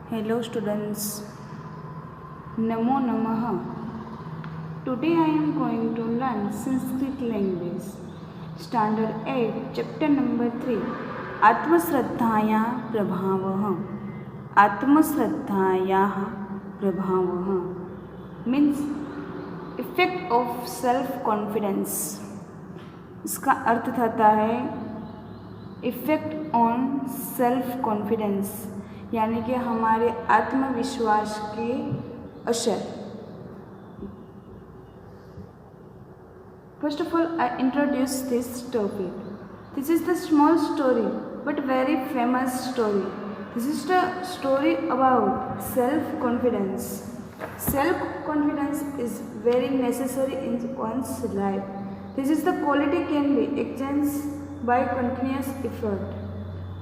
Hello students, Namo Namaha. Today I am going to learn Sanskrit language. Standard 8, chapter number 3. आत्मश्रद्धाया प्रभावः. आत्मश्रद्धाया प्रभावः means effect of self confidence. इसका अर्थ था है effect on self confidence, यानी कि हमारे आत्मविश्वास के असर. First of all I introduce this topic. This is the small story but very famous story. This is the story about self confidence. Self confidence is very necessary in one's life. This is the quality can be exchanged by continuous effort.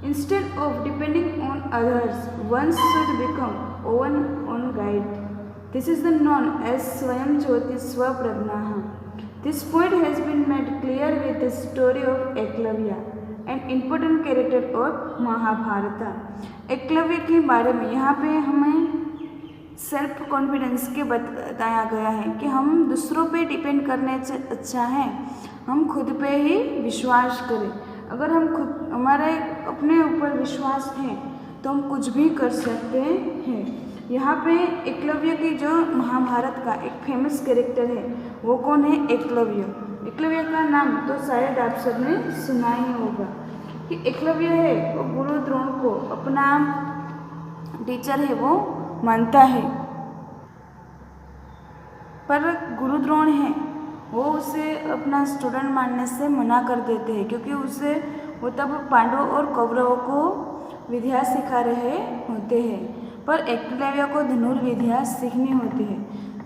Instead of depending on others, one should become one own guide. This is the known as Swayam Jyoti Swaprajnaha. This point has been made clear with the story of Eklavya, an important character of Mahabharata. Eklavya के बारे में यहाँ पे हमें self confidence के बताया गया है कि हम दूसरों पे डिपेंड करने से अच्छा है हम खुद पे ही विश्वास करें. अगर हम खुद हमारे अपने ऊपर विश्वास है तो हम कुछ भी कर सकते हैं. यहाँ पे एकलव्य की जो महाभारत का एक फेमस कैरेक्टर है वो कौन है? एकलव्य. एकलव्य का नाम तो शायद आप सबने सुना ही होगा कि एकलव्य है वो गुरु द्रोण को अपना टीचर है वो मानता है, पर गुरु द्रोण है वो उसे अपना स्टूडेंट मानने से मना कर देते हैं क्योंकि उसे वो तब पांडवों और कौरवों को विद्या सिखा रहे होते हैं, पर एकलव्य को धनुर्विद्या सीखनी होती है.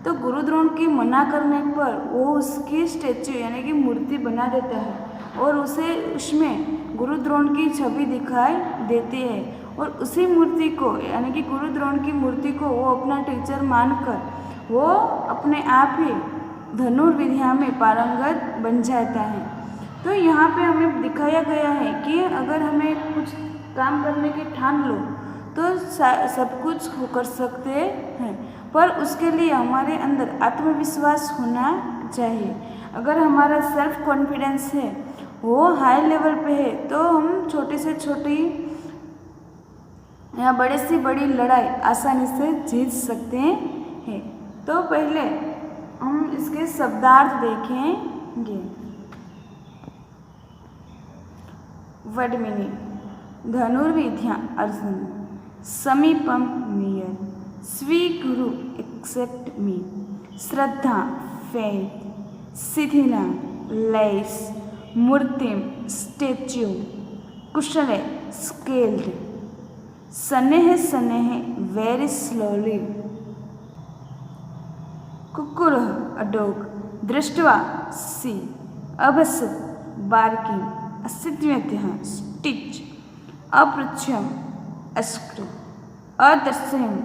तो गुरु द्रोण की मना करने पर वो उसकी स्टैच्यू यानी कि मूर्ति बना देता है और उसे उसमें गुरु द्रोण की छवि दिखाई देती है और उसी मूर्ति को यानी कि गुरु द्रोण की मूर्ति को वो अपना टीचर मानकर वो अपने आप ही धनुर्विद्या में पारंगत बन जाता है. तो यहाँ पे हमें दिखाया गया है कि अगर हमें कुछ काम करने की ठान लो तो सब कुछ कर सकते हैं, पर उसके लिए हमारे अंदर आत्मविश्वास होना चाहिए. अगर हमारा सेल्फ कॉन्फिडेंस है वो हाई लेवल पे है तो हम छोटी से छोटी या बड़े से बड़ी लड़ाई आसानी से जीत सकते हैं. तो पहले हम इसके शब्दार्थ देखेंगे. Word meaning. धनुर्विद्या अर्जुन, समीपम नियर, स्वीकुरु एक्सेप्ट मी, श्रद्धा फेथ, शिथिला लेस, मूर्तिम स्टेच्यू, कुशले स्केल्ड, सनेह सनेह वेरी स्लोली, कुकुरः अ डॉग, दृष्ट्वा सी, अभसत् बार्किंग, अस्तित्वतः स्टिच, अपृच्छ्यम् अस्क्र, अदर्शयम्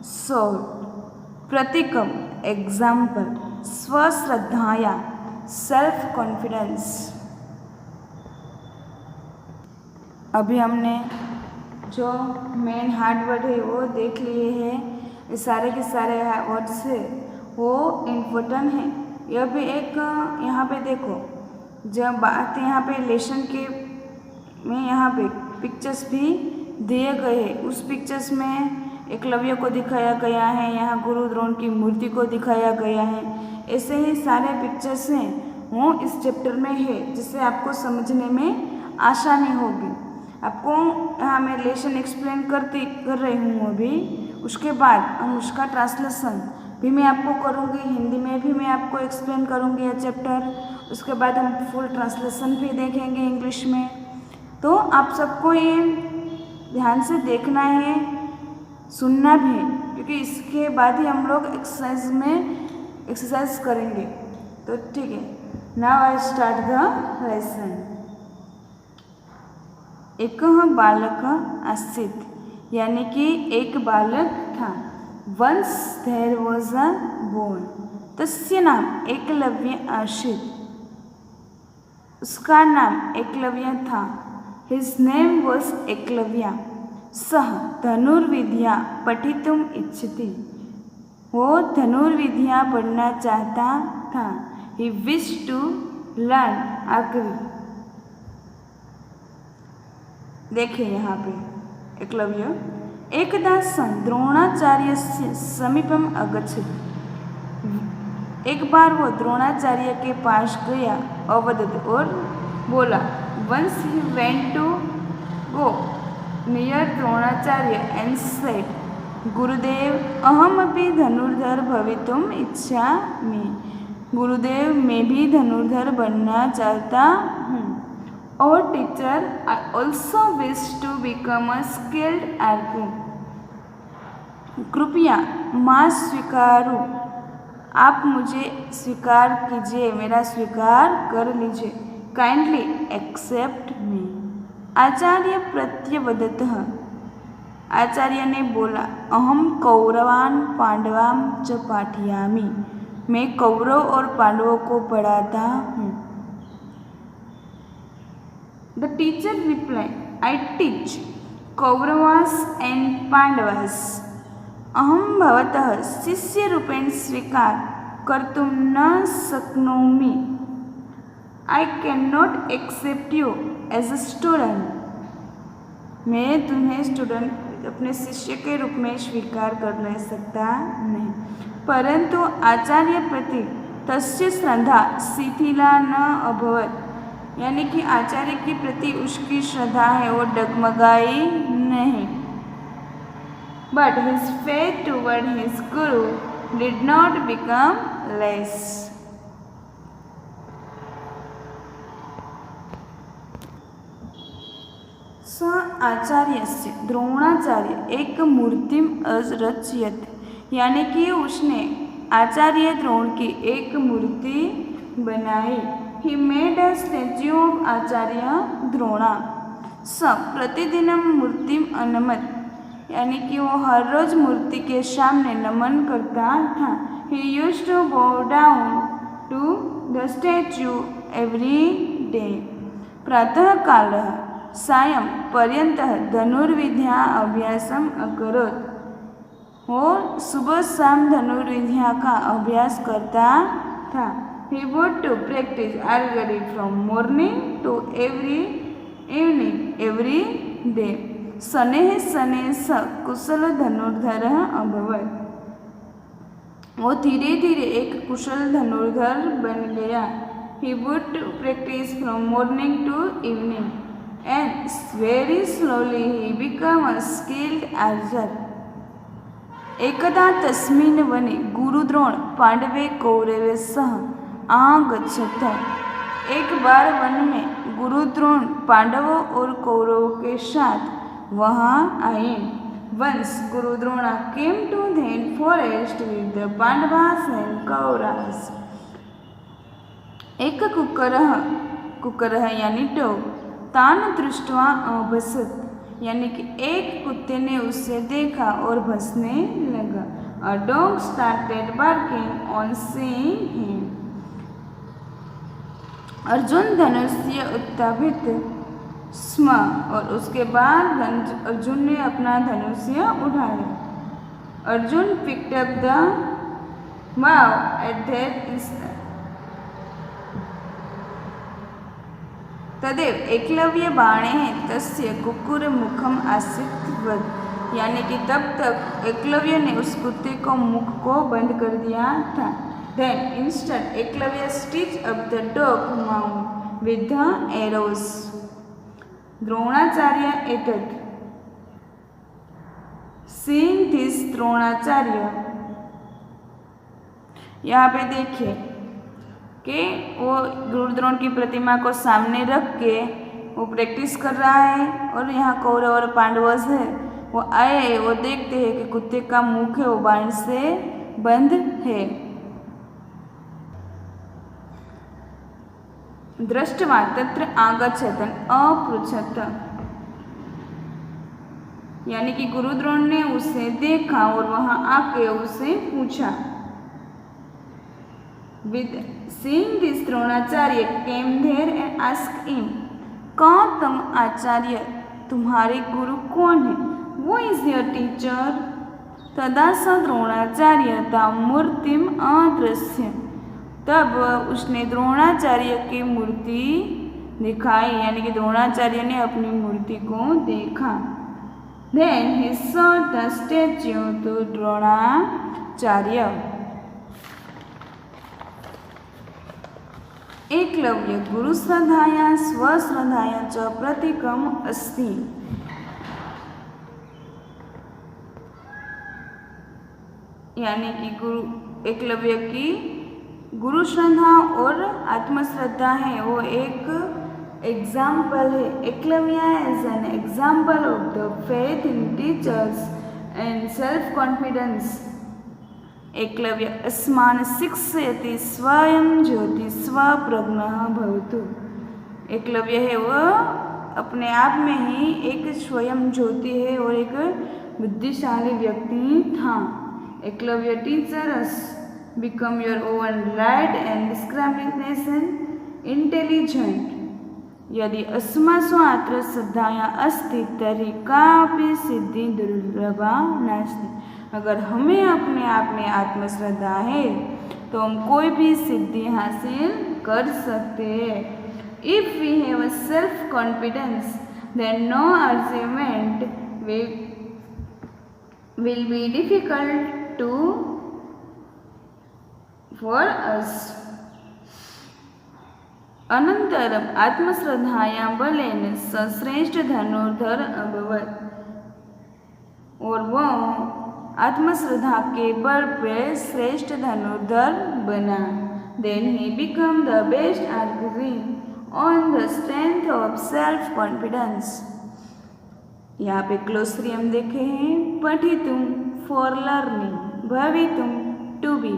सौट, प्रतीकम् एग्जाम्पल, स्वश्रद्धाया सेल्फ कॉन्फिडेंस. अभी हमने जो मेन हार्ड वर्ड है वो देख लिए हैं. ये सारे के सारे वर्ड्स है वो इम्पोर्टेंट है. यह भी एक यहाँ पे देखो जब बात यहाँ पे लेसन के में यहाँ पे पिक्चर्स भी दिए गए हैं. उस पिक्चर्स में एकलव्य को दिखाया गया है, यहाँ गुरु द्रोण की मूर्ति को दिखाया गया है. ऐसे ही सारे पिक्चर्स हैं वो इस चैप्टर में है जिससे आपको समझने में आसानी होगी. आपको यहाँ मैं लेसन एक्सप्लेन कर रही हूँ अभी, उसके बाद हम उसका ट्रांसलेशन भी मैं आपको करूँगी, हिंदी में भी मैं आपको एक्सप्लेन करूँगी यह चैप्टर. उसके बाद हम फुल ट्रांसलेशन भी देखेंगे इंग्लिश में. तो आप सबको ये ध्यान से देखना है, सुनना भी है, क्योंकि इसके बाद ही हम लोग एक्सरसाइज करेंगे. तो ठीक है, now I start the lesson. एकः बालकः आसीत्, यानी कि एक बालक था. Once there was a boy, तस्य नाम एकलव्य आसीत्, उसका नाम एकलव्य था. His name was Eklavya. सः धनुर्विद्या पठितुम इच्छति। वो धनुर्विद्या पढ़ना चाहता था। He wished to learn archery. देखिए यहाँ पे एकलव्य एकदा सन् द्रोणाचार्यस्य समीपम अगच्छत्। एक बार वो द्रोणाचार्य के पास गया। अवदत् और बोला। Once he went to go near Dronacharya and said, गुरुदेव अहमपि धनुर्धर भवितुम इच्छामि। गुरुदेव मैं भी धनुर्धर बनना चाहता हूँ। और teacher I also wish to become a skilled archer. कृपया माँ स्वीकारो। आप मुझे स्वीकार कीजिए, मेरा स्वीकार कर लीजिए। काइंडली एक्सेप्ट मी। आचार्य प्रत्यवदतः। आचार्य ने बोला। अहम कौरवान पांडवान च पाठयामि। मैं कौरव और पांडवों को पढ़ाता हूँ। The teacher replied, I teach Kauravas and Pandavas. अहम भवतः शिष्यरूपेण स्वीकार कर्तुं न शक्नोमि। I cannot accept you as a student. मैं तुम्हें स्टूडेंट अपने शिष्य के रूप में स्वीकार कर नहीं सकता नहीं। परंतु आचार्य प्रति तस्य श्रद्धा शिथिला न अभवत्। यानी कि आचार्य के प्रति उसकी श्रद्धा है वो डगमगाई नहीं। But his faith toward his Guru did not become less. स आचार्यस्य द्रोणाचार्य एक मूर्तिम अरचयत्। यानी कि उसने आचार्य द्रोण की एक मूर्ति बनाई। He made a statue of आचार्य द्रोणा। स प्रतिदिनम मूर्तिम अनमत। यानी कि वो हर रोज मूर्ति के सामने नमन करता था। He used to bow down to the statue every day. प्रातः कालः सायं पर्यन्तः धनुर्विद्या अभ्यासम अकरोत्। वो सुबह शाम धनुर्विद्या का अभ्यास करता था। He would to practice archery from morning to evening every day. शनैः शनैः स कुशल धनुर्धर अभवत्। वो धीरे धीरे एक कुशल धनुर्धर बन गया। He would to practice from morning to evening and very slowly he became a skilled archer. एकदा तस्मिन् वने गुरुद्रोण पांडवे कौरवे सह आगच्छत। एक बार वन में गुरुद्रोण पांडवों और कौरवों के साथ वहाँ आए। Once गुरुद्रोणा came to that forest with the Pandavas and Kauravas. एक कुक्करः यानी डॉग तान दृष्ट्वा अभसत। यानी कि एक कुत्ते ने उसे देखा और भसने लगा। A dog started barking on seeing him. Arjun धनुष्य उत्थापित स्म। और उसके बाद अर्जुन ने अपना धनुष्य उठाया। Arjun picked up the bow at that instant. तदेव एकलव्य बाणेन तस्य कुक्कुर मुखम आसीत्। यानी कि तब तक एकलव्य ने उस कुत्ते को मुख को बंद कर दिया था। Then instant Eklavya stitched up the dog mouth with the arrows. Dronacharya एतत्। Seeing this Dronacharya. यहाँ पे देखिए कि वो गुरुद्रोण की प्रतिमा को सामने रख के वो प्रैक्टिस कर रहा है। और यहाँ कौरव और पांडव है वो आए, वो देखते हैं कि कुत्ते का मुख है वो बाण से बंद है। दृष्ट्वा तत्र आगच्छतन अपृच्छत। यानी कि गुरुद्रोण ने उसे देखा और वहां आके उसे पूछा। With seeing this Dronacharya came there and asked him, कौन तुम आचार्य, तुम्हारे गुरु कौन है? Who is your teacher? तदा स द्रोणाचार्य ता मूर्तिम अदृश्य। तब उसने द्रोणाचार्य की मूर्ति दिखाई, यानी कि द्रोणाचार्य ने अपनी मूर्ति को देखा। Then he showed the statue to Dronacharya. Eklavya गुरुश्रद्धाया स्वश्रद्धाया च प्रतीकम् अस्ति। यानी कि गुरु एकलव्य की गुरु श्रद्धा और आत्मश्रद्धा है, वो एक एग्जाम्पल है। Eklavya is an example of the faith in teachers and self confidence. Eklavya अस्मान् शिक्षयति स्वयं ज्योति स्वप्रज्ञः भवतु। एकलव्य है वह अपने आप में ही एक स्वयं ज्योति है और एक बुद्धिशाली व्यक्ति था। Eklavya teacher us become your own light and discrimination intelligent। यदि अस्मासु आत्मश्रद्धाया अस्ति तर्हि कापि सिद्धि दुर्लभा नास्ति। अगर हमें अपने आप में आत्मश्रद्धा है तो हम कोई भी सिद्धि हासिल कर सकते हैं। If we have a self confidence, then no achievement will be difficult to for us। अनंतरम आत्मश्रद्धाया बलेन स श्रेष्ठ धनुर्धर अभवत्। और वह आत्मश्रद्धा के बल पे श्रेष्ठ धनुर्धर बना। Then he became the best archery on the strength of self confidence। यहाँ पे ग्लोसरी हम देखे हैं, पठितुम फॉर लर्निंग, भवितुम टू बी,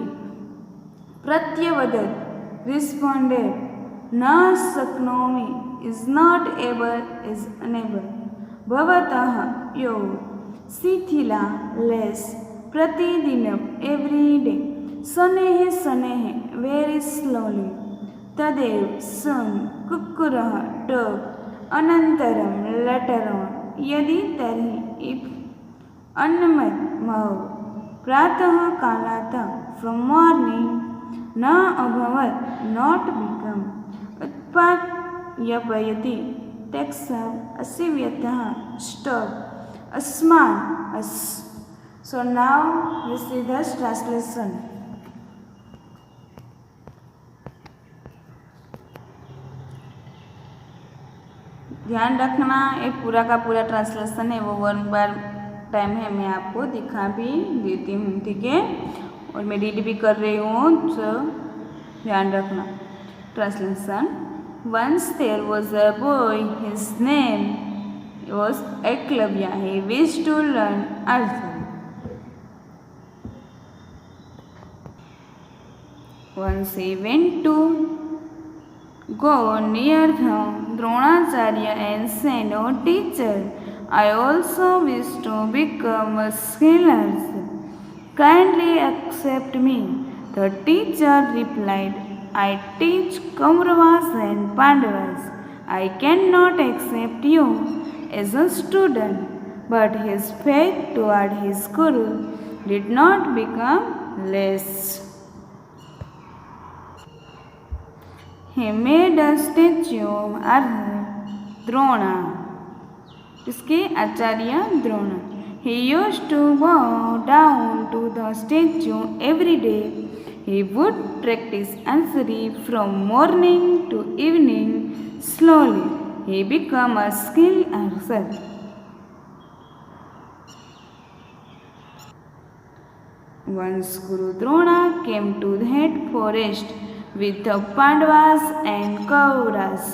प्रत्यवदत् रिस्पॉन्डेड, न शक्नोमि is not able is unable, भवतः योग, शिथिला लेस, प्रतिदिनम एवरी डे, शनैः शनैः वेरी स्लोली, तदेव सन, कुक्कुरः डॉग, अनंतरम लेटर ऑन, यदि तर्हि इफ, अन्नमत मव, प्रातः कालातः फ्रॉम मॉर्निंग, न अभवत् नॉट बिकम, उत्पादयति टेक्स असिव्यतः स्टॉप, अस्मान् अस। So now we see this translation। ध्यान रखना ये पूरा का पूरा ट्रांसलेशन है, वो वन बार टाइम है, मैं आपको दिखा भी देती हूँ, ठीक है, और मैं रीड भी कर रही हूँ, तो ध्यान रखना। Translation. Once there was a boy, his name was Eklavya, he wished to learn archery. Once he went to go near the Dronacharya and said, "O teacher, I also wish to become a scholar. Kindly accept me." The teacher replied, "I teach Kauravas and Pandavas. I cannot accept you as a student." But his faith toward his guru did not become less. He made a statue of Drona, इसके आचार्य Drona. He used to bow down to the statue every day. He would practice archery from morning to evening. Slowly, he became a skilled archer. Once Guru Drona came to that forest with the Pandavas and Kauravas.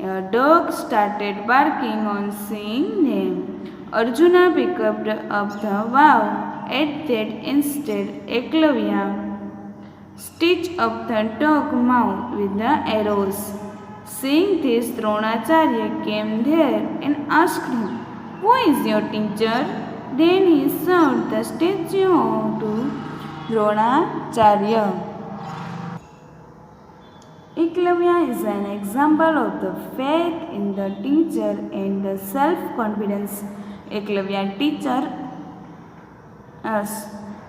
A dog started barking on seeing them. Arjuna picked up the bow. At that instant, Eklavya stitched up the dog's mouth with the arrows. Seeing this, Dronacharya came there and asked him, "Who is your teacher?" Then he showed the statue to Dronacharya. Eklavya is an example of the faith in the teacher and the self-confidence. Eklavya teacher us,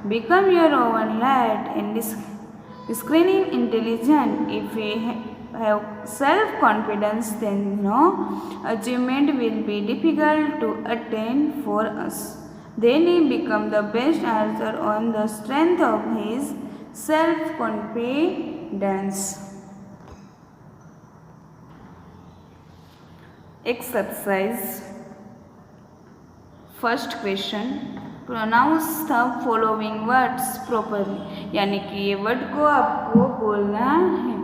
become your own light and discerning intelligent. If we have self-confidence, then no achievement will be difficult to attain for us. Then he become the best answer on the strength of his self-confidence. Exercise. First question, pronounce the following words properly. यानी कि ये word को आपको बोलना है.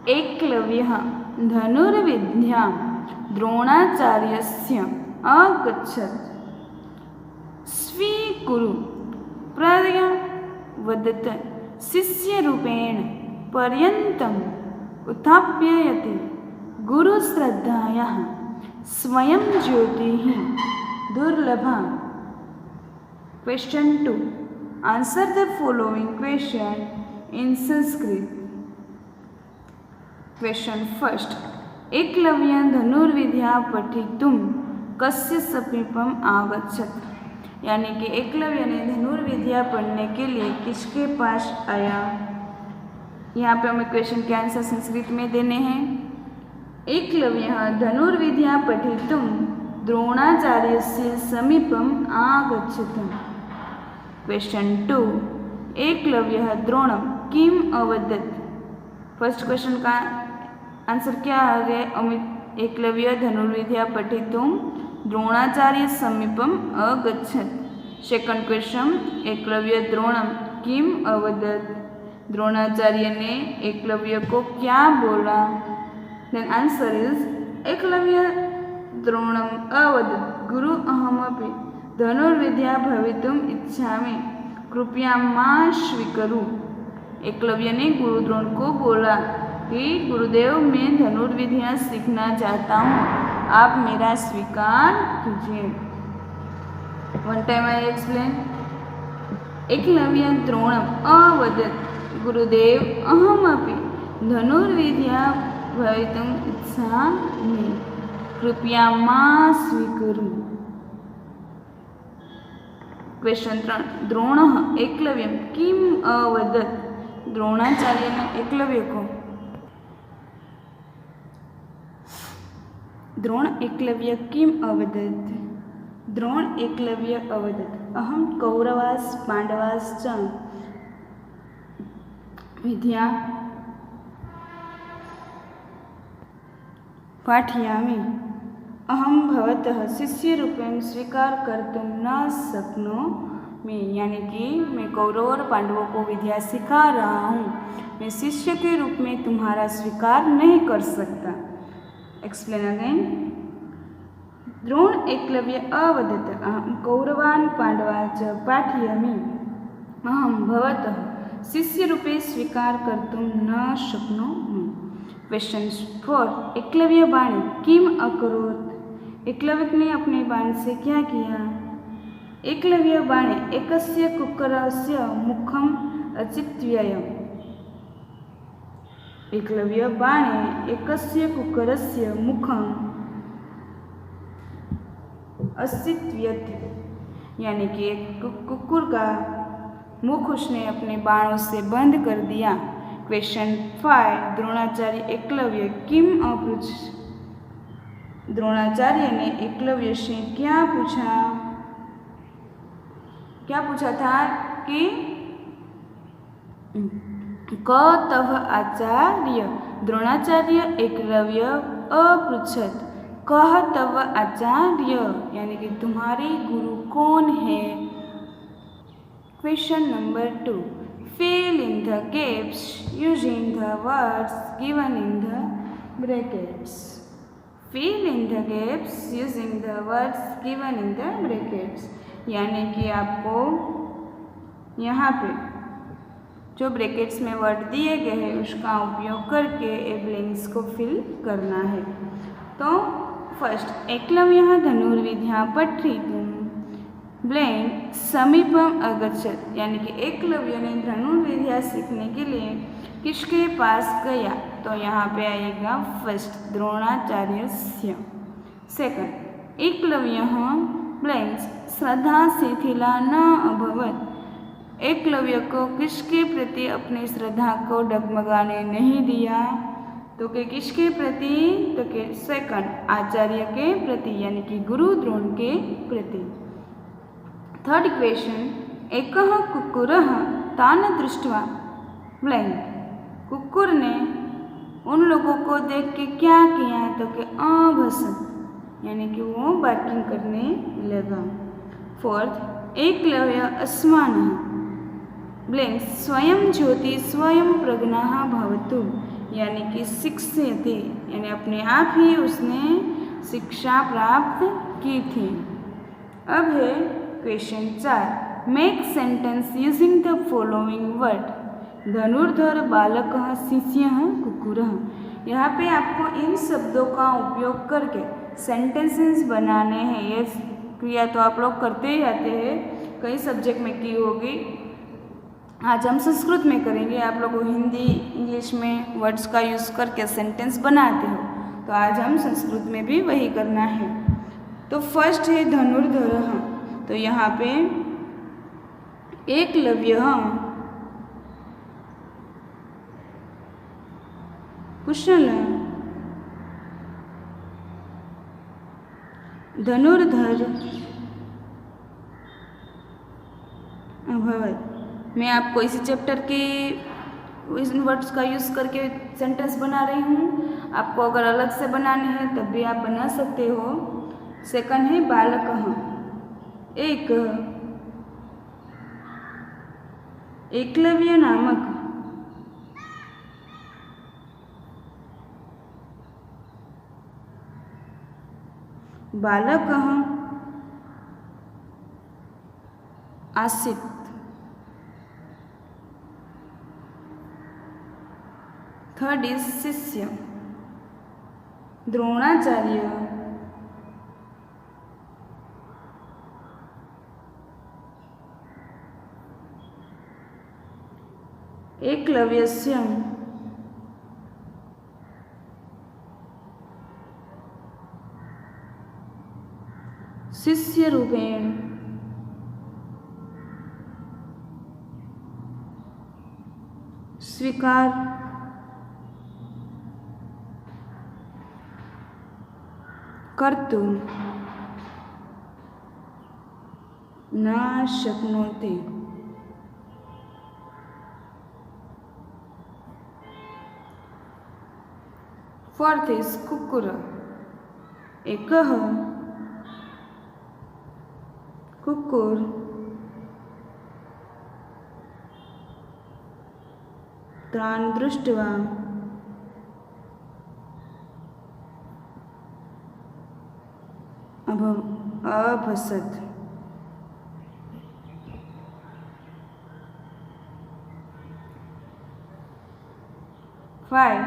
एकलव्यः धनुर्विद्यां द्रोणाचार्यस्य अगच्छत्. स्वीकुरु प्रयवदत्. शिष्यरूपेण पर्यन्तम् उत्थाप्ययति. गुरुश्रद्धायाः स्वयं ज्योतिः दुर्लभा. Question 2. Answer the following question in Sanskrit. Question first. Eklavya धनुर्विद्या पठितुं कस्य समीपम् आगच्छत्. यानी कि एकलव्य ने धनुर्विद्या पढ़ने के लिए किसके पास आया. यहाँ पे हमें क्वेश्चन के आंसर संस्कृत में देने हैं. एकलव्यः धनुर्विद्या पठितुं द्रोणाचार्यस्य समीपम् आगच्छत्. क्वेश्चन 2. एकलव्यः द्रोणं किम् अवदत्. फर्स्ट क्वेश्चन का आंसर क्या है. एकलव्य धनुर्विद्या पठितुं द्रोणाचार्य समीपम् अगच्छत्. सेकंड क्वेश्चन, एकलव्य द्रोणं किम् अवदत्. द्रोणाचार्य ने एकलव्य को क्या बोला. देन आंसर इज एकलव्य द्रोणम् अवदत्, गुरु अहमपि धनुर्विद्या भवितुम् इच्छामि, कृपया मां स्वीकरु. एकलव्य ने गुरु द्रोण को बोला कि गुरुदेव मैं धनुर्विद्या सीखना चाहता हूँ, आप मेरा स्वीकार कीजिए. One time I explain. Eklavya द्रोणम् अवदत्, गुरुदेव अहमपि धनुर्विद्या भवितुम् इच्छामि, कृपया मां स्वीकरु. क्वेश्चन 3. द्रोणः एकलव्यं किम् अवदत्. द्रोणाचार्य ने एकलव्य को द्रोण एकलव्य किम् अवदत्. द्रोण एकलव्य अवदत्, अहं कौरवास् पाण्डवाश्च विद्या पाठयामि. अहं भवतः शिष्यरूपेण स्वीकार कर्तुं न शक्नोमि. यानी कि मैं कौरव और पांडवों को विद्या सिखा रहा हूँ, मैं शिष्य के रूप में तुम्हारा स्वीकार नहीं कर सकता. Explain again. द्रोण एकलव्य अवदत्, अहं कौरवान् पाण्डवान् च पाठयामि. अहं भवतः शिष्यरूपे स्वीकार कर्तुं न शक्नोमि. क्वेश्चन 4. एकलव्य बाणे किम् अकरोत्. एकलव्य ने अपने बाण से क्या किया. एकलव्य बाणे एकस्य कुक्कुरस्य मुखम् अचित्व्यय. एकलव्य बाणे एकस्य कुक्कुरस्य मुखम् अचित्व्यत. यानी कि एक कुक्कुर का मुख उसने अपने बाणों से बंद कर दिया. क्वेश्चन 5. द्रोणाचार्य एकलव्य किम अपृच्छ. द्रोणाचार्य ने एकलव्य से क्या पूछा था कि क तव आचार्य. द्रोणाचार्य एकलव्य अपृच्छत, कह तव आचार्य, यानी कि तुम्हारे गुरु कौन है. Question number 2. Fill in the gaps using the words given in the brackets. Fill in the gaps using the words given in the brackets. यानी कि आपको यहाँ पे जो ब्रैकेट्स में वर्ड दिए गए हैं उसका उपयोग करके ए ब्लैंक्स को फिल करना है. तो फर्स्ट, एकलव्यः धनुर्विद्या पठितुं ब्लैंक समीपम अगच्छत्. यानी कि एकलव्य ने धनुर्विद्या सीखने के लिए किसके पास गया. तो यहाँ पे आएगा फर्स्ट द्रोणाचार्यस्य. सेकंड, एकलव्यः ब्लैंक्स श्रद्धा शिथिला न अभवत। एकलव्य को किसके प्रति अपनी श्रद्धा को डगमगाने नहीं दिया? तो कि किसके प्रति? तो कि सेकंड आचार्य के प्रति यानी कि गुरु द्रोण के प्रति। थर्ड क्वेश्चन, एकः कुक्कुरः तान् दृष्ट्वा ब्लैंक। कुक्कुर ने उन लोगों को देख के क्या किया? तो कि अभसत यानी कि वो बार्किंग करने लगा। फोर्थ, एकलव्य अस्मानः ब्लैंक स्वयं ज्योति स्वयं प्रज्ञः भवतु यानी कि शिक्षयते यानी अपने आप ही उसने शिक्षा प्राप्त की थी। अब है question 4, make sentence using the following word. धनुर्धर बालकः शिष्यः कुक्कुरः। यहाँ पे आपको इन शब्दों का उपयोग करके सेंटेंसेस बनाने हैं। ये क्रिया तो आप लोग करते ही आते हैं, कई सब्जेक्ट में की होगी। आज हम संस्कृत में करेंगे, आप लोग हिंदी इंग्लिश में वर्ड्स का यूज़ करके सेंटेंस बनाते हो, तो आज हम संस्कृत में भी वही करना है। तो फर्स्ट है धनुर्धरः, तो यहाँ पे एकलव्यः कुशल धनुर्धर अभवत्। मैं आपको इसी चैप्टर के इन वर्ड्स का यूज़ करके सेंटेंस बना रही हूँ। आपको अगर अलग से बनाने हैं तब भी आप बना सकते हो। सेकंड है बालकः, एक एकलव्य नामक बालकः आसीत्। थर्ड इज शिष्य, द्रोणाचार्य एकलव्यस्य शिष्य रूपेण स्वीकार कर्तुं न शक्नोति। फोर्थ इज कुक्कुर, एकः कुक्कुर तान् दृष्ट्वा अभसत्। Five,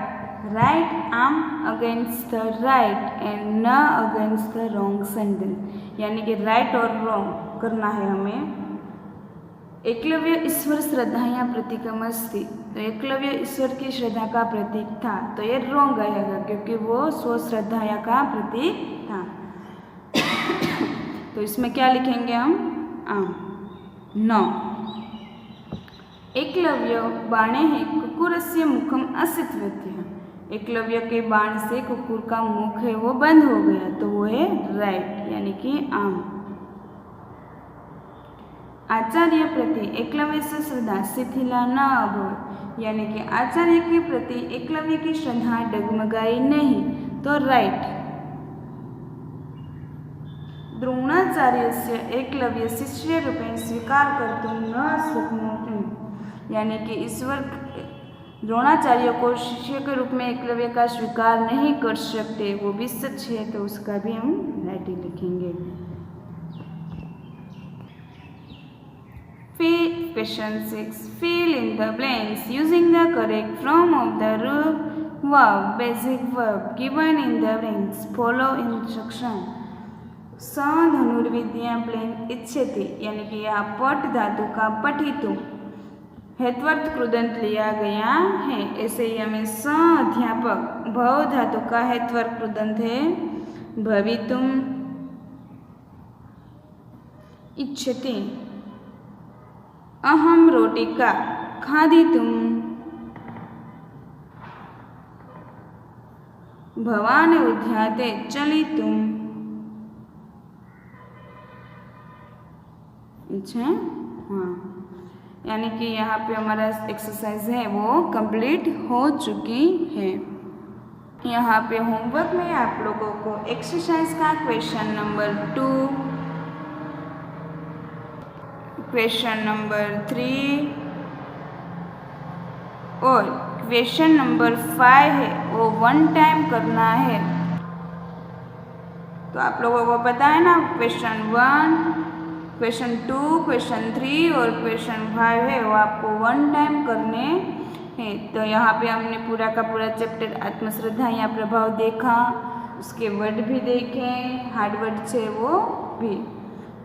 right arm against the right and न अगेंस्ट द रॉन्ग सेंटेंस, यानी कि राइट और रॉन्ग करना है हमें। एकलव्य ईश्वर श्रद्धाया प्रतीकमस्ति, तो एकलव्य ईश्वर की श्रद्धा का प्रतीक था, तो ये रॉन्ग आएगा क्योंकि वो स्वश्रद्धाया का प्रतीक था। तो इसमें क्या लिखेंगे हम? न। एकलव्य बाणे है कुक्कुरस्य मुखम अस्तित्वत्य, एकलव्य के बाण से कुक्कुर का मुख है वो बंद हो गया, तो वो है राइट यानी कि आम। आचार्य प्रति एकलव्य से श्रद्धा शिथिला न अभवत्, यानी कि आचार्य के प्रति एकलव्य की श्रद्धा डगमगाई नहीं, तो राइट। द्रोणाचार्यस्य एकलव्य शिष्य रूपेण स्वीकार कर्तुं न शक्नोति, यानी कि ईश्वर द्रोणाचार्य को शिष्य के रूप में एकलव्य का स्वीकार नहीं कर सकते, वो भी सच है, तो उसका भी हम राइट ही लिखेंगे। Question 6, fill in the blanks using the correct form of the verb, basic verb given in the blanks. Follow instruction. स धनुर्विद्या ब्लैंक इच्छति, यानी कि यहाँ पट धातु का पठितु हेत्वर्थ कृदंत लिया गया है। ऐसे ही हमें स अध्यापक भव धातु का हेत्वर्थ कृदंत है भवितुम, इच्छति। अहं रोटिका खादितुं। भवान् उद्याने चलितुम् इच्छा। हाँ, यानी कि यहाँ पे हमारा एक्सरसाइज है वो कंप्लीट हो चुकी है। यहाँ पे होमवर्क में आप लोगों को एक्सरसाइज का क्वेश्चन नंबर 2, क्वेश्चन नंबर 3 और क्वेश्चन नंबर 5 है वो 1 टाइम करना है। तो आप लोगों को पता है ना, क्वेश्चन 1, क्वेश्चन 2, क्वेश्चन 3 और क्वेश्चन 5 है वो आपको 1 टाइम करने हैं। तो यहाँ पे हमने पूरा का पूरा चैप्टर आत्मश्रद्धा या प्रभाव देखा, उसके वर्ड भी देखे, हार्ड वर्ड थे वो भी,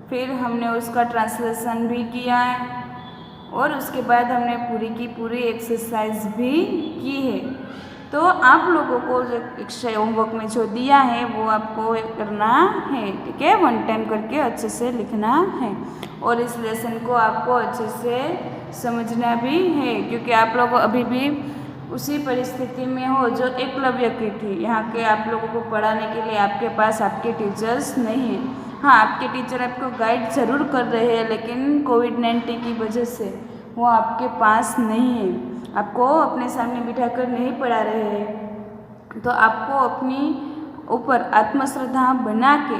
फिर हमने उसका ट्रांसलेशन भी किया है और उसके बाद हमने पूरी की पूरी एक्सरसाइज भी की है। तो आप लोगों को जो होमवर्क में जो दिया है वो आपको करना है, ठीक है। 1 टाइम करके अच्छे से लिखना है और इस लेसन को आपको अच्छे से समझना भी है, क्योंकि आप लोग अभी भी उसी परिस्थिति में हो जो एकलव्य की थी। यहाँ के आप लोगों को पढ़ाने के लिए आपके पास आपके टीचर्स नहीं हैं। हाँ, आपके टीचर आपको गाइड ज़रूर कर रहे हैं, लेकिन कोविड-19 की वजह से वो आपके पास नहीं है, आपको अपने सामने बिठाकर नहीं पढ़ा रहे हैं। तो आपको अपनी ऊपर आत्मश्रद्धा बना के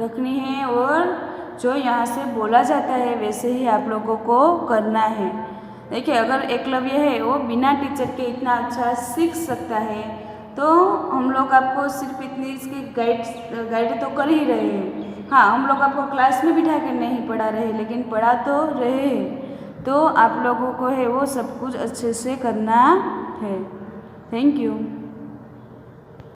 रखनी है और जो यहाँ से बोला जाता है वैसे ही आप लोगों को करना है। देखिए, अगर एकलव्य है वो बिना टीचर के इतना अच्छा सीख सकता है, तो हम लोग आपको सिर्फ इतनी इसकी गाइड तो कर ही रहे हैं। हाँ, हम लोग आपको क्लास में बिठा कर नहीं पढ़ा रहे, लेकिन पढ़ा तो रहे हैं। तो आप लोगों को है वो सब कुछ अच्छे से करना है। Thank you.